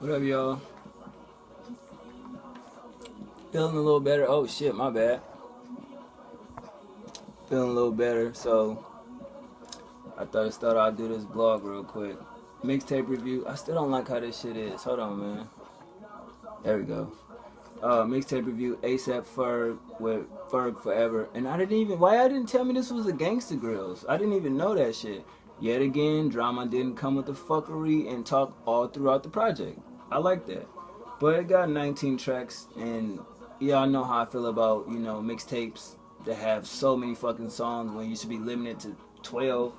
What up, y'all? Feeling a little better. Oh shit, my bad. Feeling a little better, so I thought I'd do this vlog real quick. Mixtape review. I still don't like how this shit is. Hold on, man. There we go. Mixtape review. ASAP Ferg with Ferg Forever. And I didn't even. Why I didn't tell me this was a Gangsta Grills? I didn't even know that shit. Yet again, drama didn't come with the fuckery and talk all throughout the project. I like that. But it got 19 tracks, and y'all know how I feel about, you know, mixtapes that have so many fucking songs when you should be limited to 12.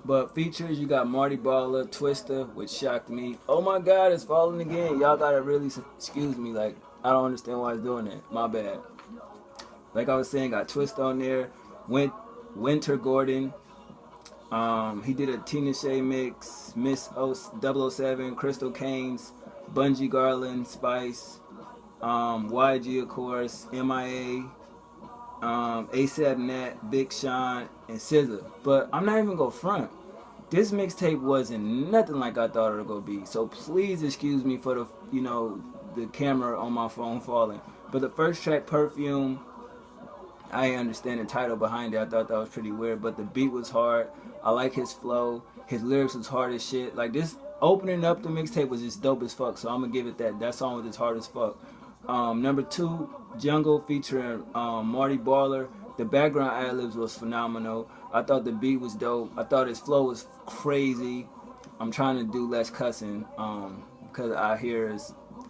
But features, you got Marty Baller, Twista, which shocked me. Oh my god, it's falling again. Y'all gotta really excuse me, like, I don't understand why it's doing that. My bad. Like I was saying, got Twista on there. Winter Gordon. He did a Tina Shay mix, Miss 007, Crystal Canes, Bungie Garland, Spice, YG of course, MIA, ASAP Nat, Big Sean, and SZA. But I'm not even gonna front. This mixtape wasn't nothing like I thought it was gonna be. So please excuse me for the, you know, the camera on my phone falling. But the first track, Perfume, I didn't understand the title behind it. I thought that was pretty weird, but the beat was hard. I like his flow. His lyrics was hard as shit. Like, this opening up the mixtape was just dope as fuck, so I'm gonna give it that. That song was just hard as fuck. Number 2, Jungle featuring Marty Baller. The background ad-libs was phenomenal. I thought the beat was dope. I thought his flow was crazy. I'm trying to do less cussing because I hear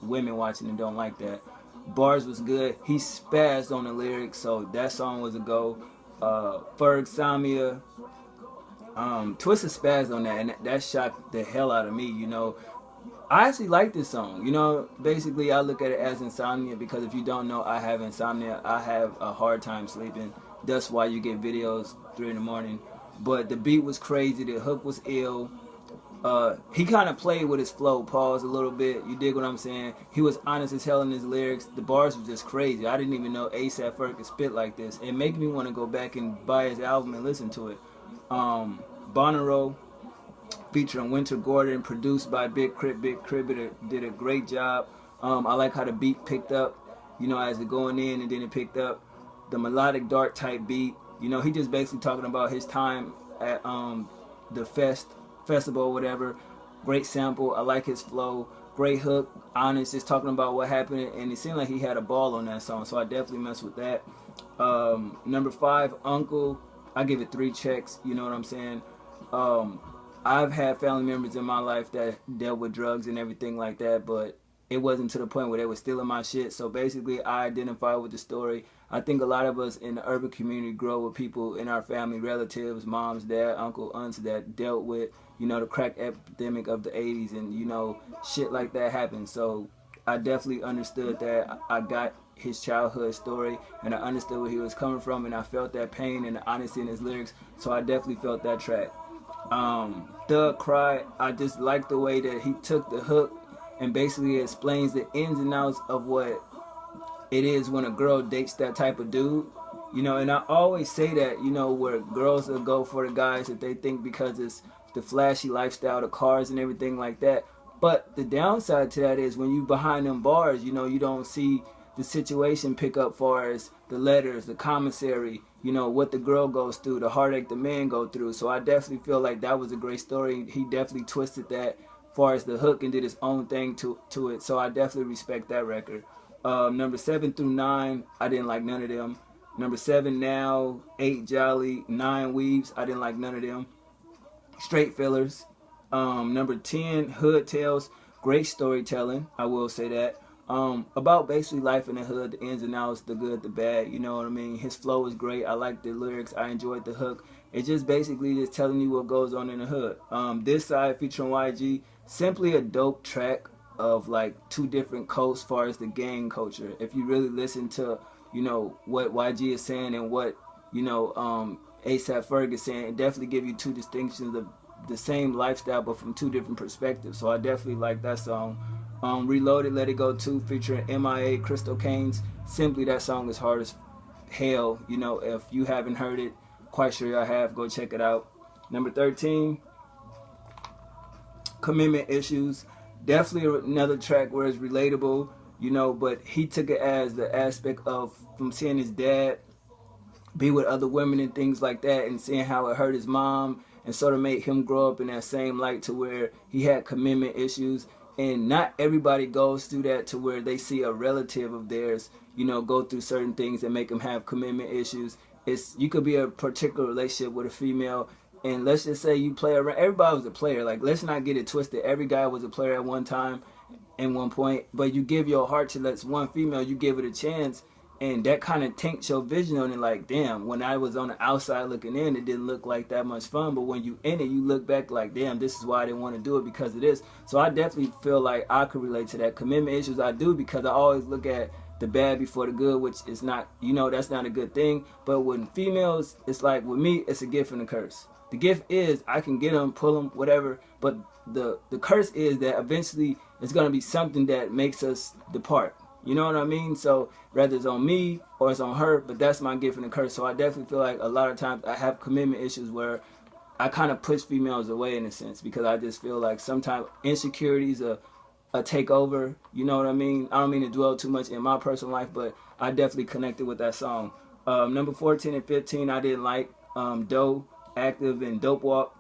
women watching and don't like that. Bars was good. He spazzed on the lyrics, so that song was a go. Ferg Samia, Twista spazzed on that, and that shocked the hell out of me. You know, I actually like this song. You know, basically I look at it as insomnia because if you don't know, I have insomnia. I have a hard time sleeping. That's why you get videos 3 in the morning. But the beat was crazy. The hook was ill. He kind of played with his flow, pause a little bit. You dig what I'm saying? He was honest as hell in his lyrics. The bars were just crazy. I didn't even know ASAP Ferg could spit like this. It made me want to go back and buy his album and listen to it. Bonnero featuring Winter Gordon, produced by Big Crip. Big Crip did a great job. I like how the beat picked up, you know, as it going in, and then it picked up the melodic dark type beat. You know, he just basically talking about his time at the festival or whatever. Great sample. I like his flow. Great hook. Honest, just talking about what happened, and it seemed like he had a ball on that song, so I definitely messed with that. Number 5, Uncle. I give it 3 checks. You know what I'm saying? I've had family members in my life that dealt with drugs and everything like that, but it wasn't to the point where they were stealing my shit. So basically, I identify with the story. I think a lot of us in the urban community grow with people in our family, relatives, moms, dad, uncle, aunts that dealt with, you know, the crack epidemic of the 80s, and, you know, shit like that happened. So I definitely understood that. I got his childhood story, and I understood where he was coming from, and I felt that pain and the honesty in his lyrics. So I definitely felt that track. Thug Cry, I just like the way that he took the hook and basically explains the ins and outs of what it is when a girl dates that type of dude. You know, and I always say that, you know, where girls will go for the guys that they think because it's the flashy lifestyle, the cars and everything like that. But the downside to that is when you behind them bars, you know, you don't see the situation pick up far as the letters, the commissary, you know, what the girl goes through, the heartache the man go through. So I definitely feel like that was a great story. He definitely twisted that far as the hook and did his own thing to it. So I definitely respect that record. Number 7 through 9, I didn't like none of them. Number 7 Now, 8 Jolly, 9 Weaves, I didn't like none of them. Straight fillers. Number 10, Hood Tales, great storytelling, I will say that. About basically life in the hood, the ins and outs, the good, the bad, you know what I mean? His flow is great. I like the lyrics. I enjoyed the hook. It's just basically just telling you what goes on in the hood. This side featuring YG, simply a dope track of like 2 different coasts as far as the gang culture. If you really listen to, you know, what YG is saying and what, you know, ASAP Ferg is saying, it definitely give you 2 distinctions of the same lifestyle but from 2 different perspectives. So I definitely like that song. Reloaded, Let It Go 2 featuring MIA, Crystal Canes. Simply, that song is hard as hell. You know, if you haven't heard it, quite sure y'all have, go check it out. Number 13, commitment issues. Definitely another track where it's relatable, you know, but he took it as the aspect of from seeing his dad be with other women and things like that, and seeing how it hurt his mom, and sort of made him grow up in that same light to where he had commitment issues. And not everybody goes through that to where they see a relative of theirs, you know, go through certain things that make them have commitment issues. It's, you could be a particular relationship with a female, and let's just say you play around. Everybody was a player. Like, let's not get it twisted. Every guy was a player at one time, in one point. But you give your heart to that one female, you give it a chance, and that kind of taints your vision on it. Like, damn, when I was on the outside looking in, it didn't look like that much fun. But when you in it, you look back like, damn, this is why I didn't want to do it, because of this. So I definitely feel like I could relate to that. Commitment issues, I do, because I always look at the bad before the good, which is not, you know, that's not a good thing. But with females, it's like, with me, it's a gift and a curse. The gift is I can get them, pull them, whatever. But the curse is that eventually it's going to be something that makes us depart. You know what I mean? So whether it's on me or it's on her, but that's my gift and the curse. So I definitely feel like a lot of times I have commitment issues where I kind of push females away in a sense, because I just feel like sometimes insecurities a takeover. You know what I mean? I don't mean to dwell too much in my personal life, but I definitely connected with that song. Number 14 and 15, I didn't like. Doe, Active, and Dope Walk.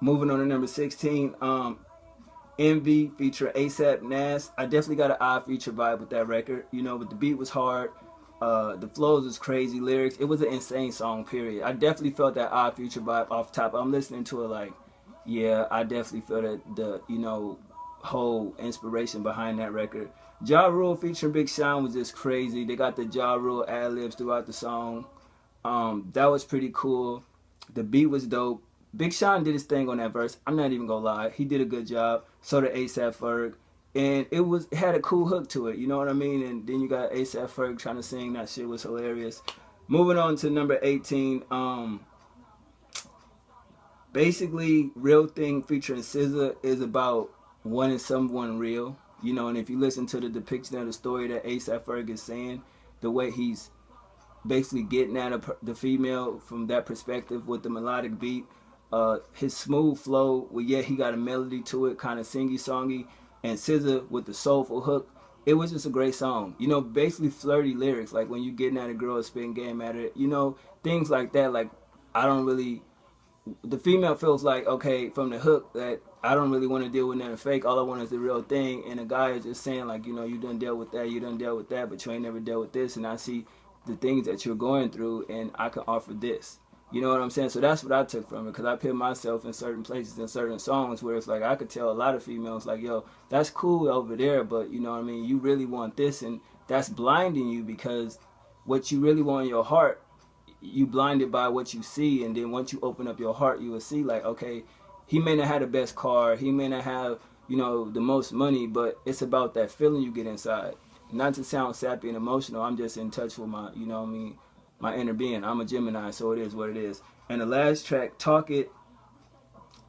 Moving on to number 16, Envy feature ASAP Nas. I definitely got an odd feature vibe with that record, you know, but the beat was hard. The flows was crazy, lyrics. It was an insane song, period. I definitely felt that odd future vibe off top. I'm listening to it like, yeah, I definitely feel that the, you know, whole inspiration behind that record. Ja Rule featuring Big Sean was just crazy. They got the Ja Rule ad-libs throughout the song. That was pretty cool. The beat was dope. Big Sean did his thing on that verse. I'm not even gonna lie. He did a good job. So did ASAP Ferg. And it had a cool hook to it, you know what I mean? And then you got ASAP Ferg trying to sing. That shit was hilarious. Moving on to number 18. Basically, Real Thing featuring SZA is about wanting someone real. You know, and if you listen to the depiction of the story that ASAP Ferg is saying, the way he's basically getting at the female from that perspective with the melodic beat, his smooth flow, well, yeah, he got a melody to it, kind of singy-songy, and SZA with the soulful hook. It was just a great song. You know, basically flirty lyrics, like when you getting at a girl, spitting game at her, you know, things like that. Like, I don't really, the female feels like, okay, from the hook, that I don't really want to deal with nothing fake. All I want is the real thing. And the guy is just saying, like, you know, you done dealt with that, you done dealt with that, but you ain't never dealt with this. And I see the things that you're going through, and I can offer this. You know what I'm saying? So that's what I took from it, because I put myself in certain places in certain songs where it's like I could tell a lot of females, like, yo, that's cool over there, but you know what I mean, you really want this, and that's blinding you, because what you really want in your heart, you blinded by what you see. And then once you open up your heart, you will see, like, okay, he may not have the best car, he may not have, you know, the most money, but it's about that feeling you get inside. Not to sound sappy and emotional, I'm just in touch with my, you know what I mean, my inner being. I'm a Gemini, so it is what it is. And the last track, Talk It,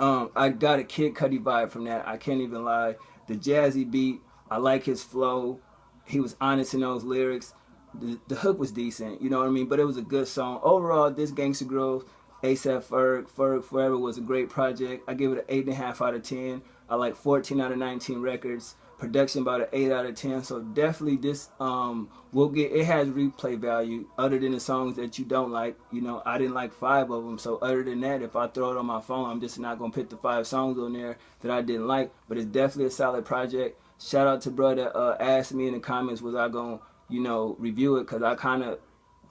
I got a Kid Cudi vibe from that. I can't even lie. The jazzy beat, I like his flow. He was honest in those lyrics. The hook was decent, you know what I mean? But it was a good song. Overall, this Gangsta Grove, ASAP Ferg, Ferg Forever was a great project. I give it an 8.5 out of 10. I like 14 out of 19 records. Production about an 8 out of 10. So definitely this will get, it has replay value other than the songs that you don't like. You know, I didn't like 5 of them. So other than that, if I throw it on my phone, I'm just not going to pick the 5 songs on there that I didn't like. But it's definitely a solid project. Shout out to brother asked me in the comments, was I going to, you know, review it, because I kind of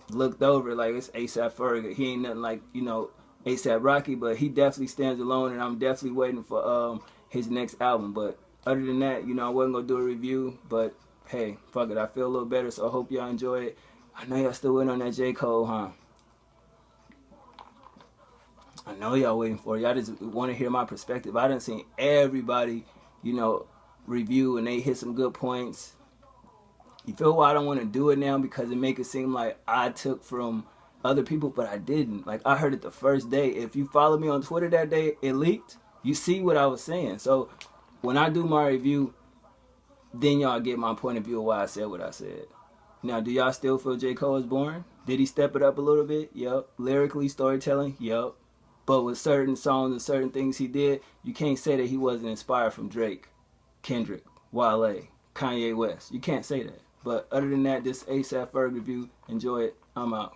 looked over like it's ASAP Ferg. He ain't nothing like, you know, ASAP Rocky, but he definitely stands alone, and I'm definitely waiting for his next album. But other than that, you know, I wasn't going to do a review, but hey, fuck it, I feel a little better, so I hope y'all enjoy it. I know y'all still waiting on that J. Cole, huh? I know y'all waiting for it. Y'all just want to hear my perspective. I done seen everybody, you know, review, and they hit some good points. You feel why I don't want to do it now, because it make it seem like I took from other people, but I didn't. Like, I heard it the first day. If you follow me on Twitter that day, it leaked. You see what I was saying. So when I do my review, then y'all get my point of view of why I said what I said. Now, do y'all still feel J. Cole is boring? Did he step it up a little bit? Yup. Lyrically, storytelling? Yup. But with certain songs and certain things he did, you can't say that he wasn't inspired from Drake, Kendrick, Wale, Kanye West. You can't say that. But other than that, this ASAP Ferg review. Enjoy it. I'm out.